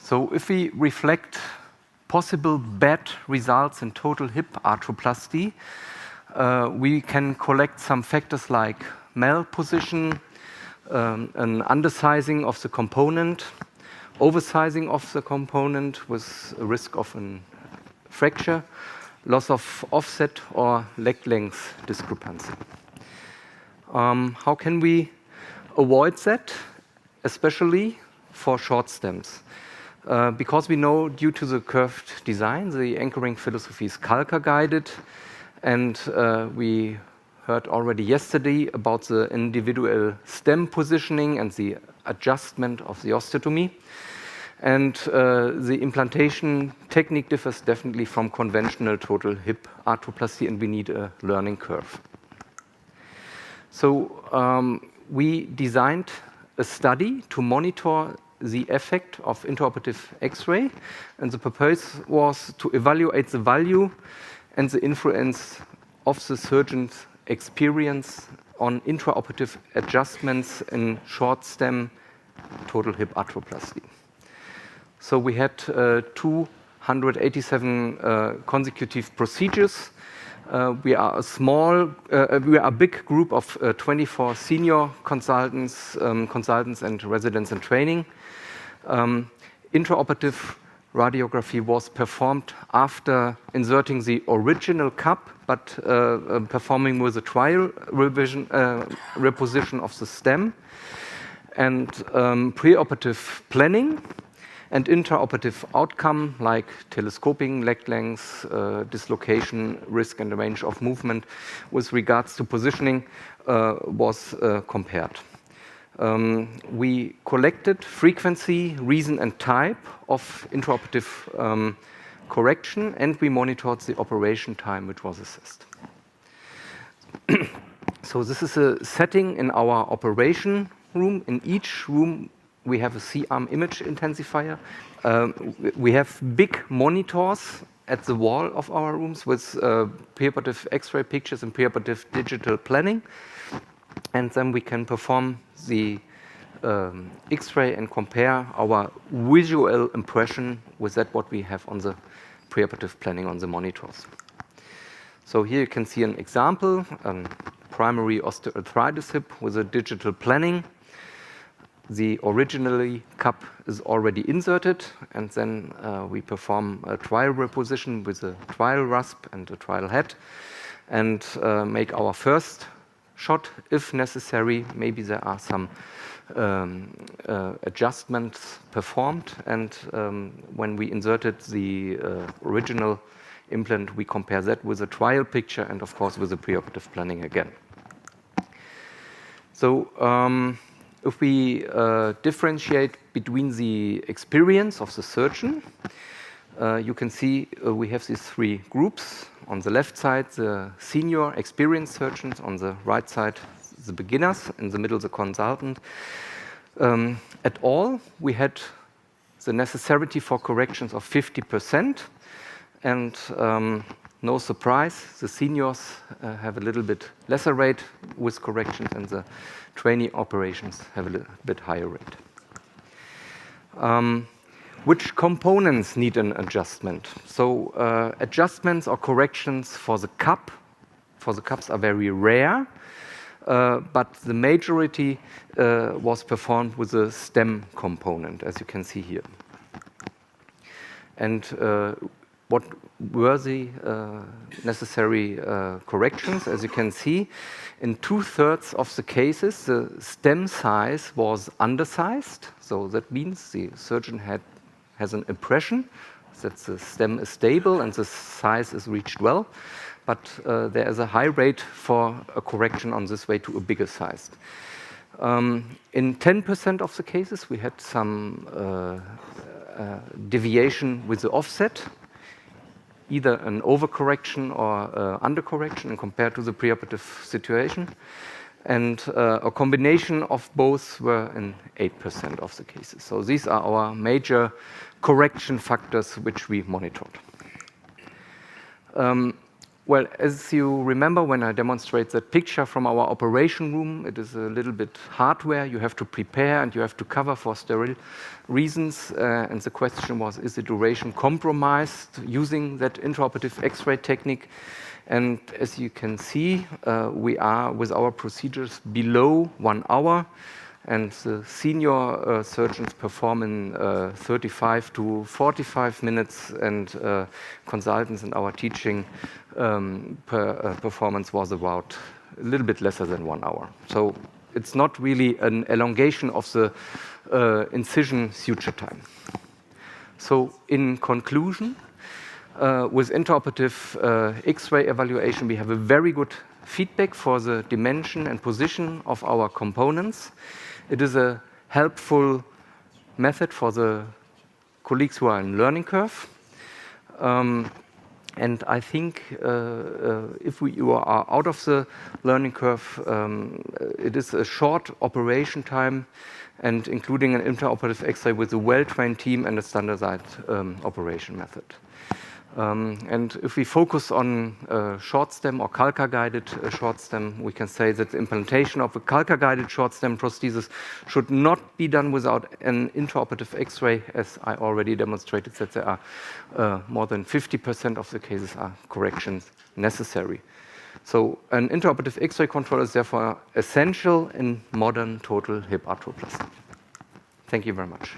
So if we reflect possible bad results in total hip arthroplasty, we can collect some factors like malposition, an undersizing of the component, oversizing of the component with a risk of a fracture, loss of offset, or leg length discrepancy. How can we avoid that, especially for short stems? Because we know due to the curved design, the anchoring philosophy is Kalker-guided, and we heard already yesterday about the individual stem positioning and the adjustment of the osteotomy. And the implantation technique differs definitely from conventional total hip arthroplasty, and we need a learning curve. So we designed a study to monitor the effect of intraoperative X-ray, and the purpose was to evaluate the value and the influence of the surgeon's experience on intraoperative adjustments in short stem total hip arthroplasty. So we had 287 consecutive procedures. We are a big group of 24 senior consultants and residents in training. Intraoperative radiography was performed after inserting the original cup, but performing with a trial reposition of the stem, and preoperative planning and intraoperative outcome like telescoping, leg length, dislocation, risk, and the range of movement with regards to positioning was compared. We collected frequency, reason, and type of intraoperative correction, and we monitored the operation time which was assessed. So this is a setting in our operation room. In each room we have a C-arm image intensifier. We have big monitors at the wall of our rooms with preoperative X-ray pictures and preoperative digital planning. And then we can perform the X-ray and compare our visual impression with that what we have on the preoperative planning on the monitors. So here you can see an example, primary osteoarthritis hip with a digital planning. The originally cup is already inserted, and then we perform a trial reposition with a trial rasp and a trial head, and make our first shot if necessary. Maybe there are some adjustments performed, and when we inserted the original implant, we compare that with a trial picture and of course with the preoperative planning again. So if we differentiate between the experience of the surgeon, you can see we have these three groups. On the left side, the senior experienced surgeons, on the right side, the beginners, in the middle, the consultant. At all, we had the necessity for corrections of 50%, and no surprise, the seniors have a little bit lesser rate with corrections, and the trainee operations have a little bit higher rate. Which components need an adjustment? So adjustments or corrections for the cups are very rare, but the majority was performed with a stem component, as you can see here. And what were the necessary corrections? As you can see, in 2/3 of the cases, the stem size was undersized. So that means the surgeon has an impression that the stem is stable and the size is reached well, but there is a high rate for a correction on this way to a bigger size. In 10% of the cases, we had some deviation with the offset, either an overcorrection or undercorrection compared to the preoperative situation. And a combination of both were in 8% of the cases. So these are our major correction factors which we monitored. Well, as you remember when I demonstrate that picture from our operation room, it is a little bit hardware. You have to prepare and you have to cover for sterile reasons. And the question was, is the duration compromised using that intraoperative X-ray technique? And as you can see, we are, with our procedures, below 1 hour. And the senior surgeons perform in 35 to 45 minutes, and consultants in our teaching performance was about a little bit lesser than 1 hour. So it's not really an elongation of the incision suture time. So in conclusion, with intraoperative X-ray evaluation, we have a very good feedback for the dimension and position of our components. It is a helpful method for the colleagues who are in learning curve. And I think if you are out of the learning curve, it is a short operation time, and including an intraoperative X-ray with a well-trained team and a standardized operation method. And if we focus on short stem or Calca-guided short stem, we can say that the implantation of a Calca-guided short stem prosthesis should not be done without an intraoperative X-ray, as I already demonstrated that there are more than 50% of the cases are corrections necessary. So an intraoperative X-ray control is therefore essential in modern total hip arthroplasty. Thank you very much.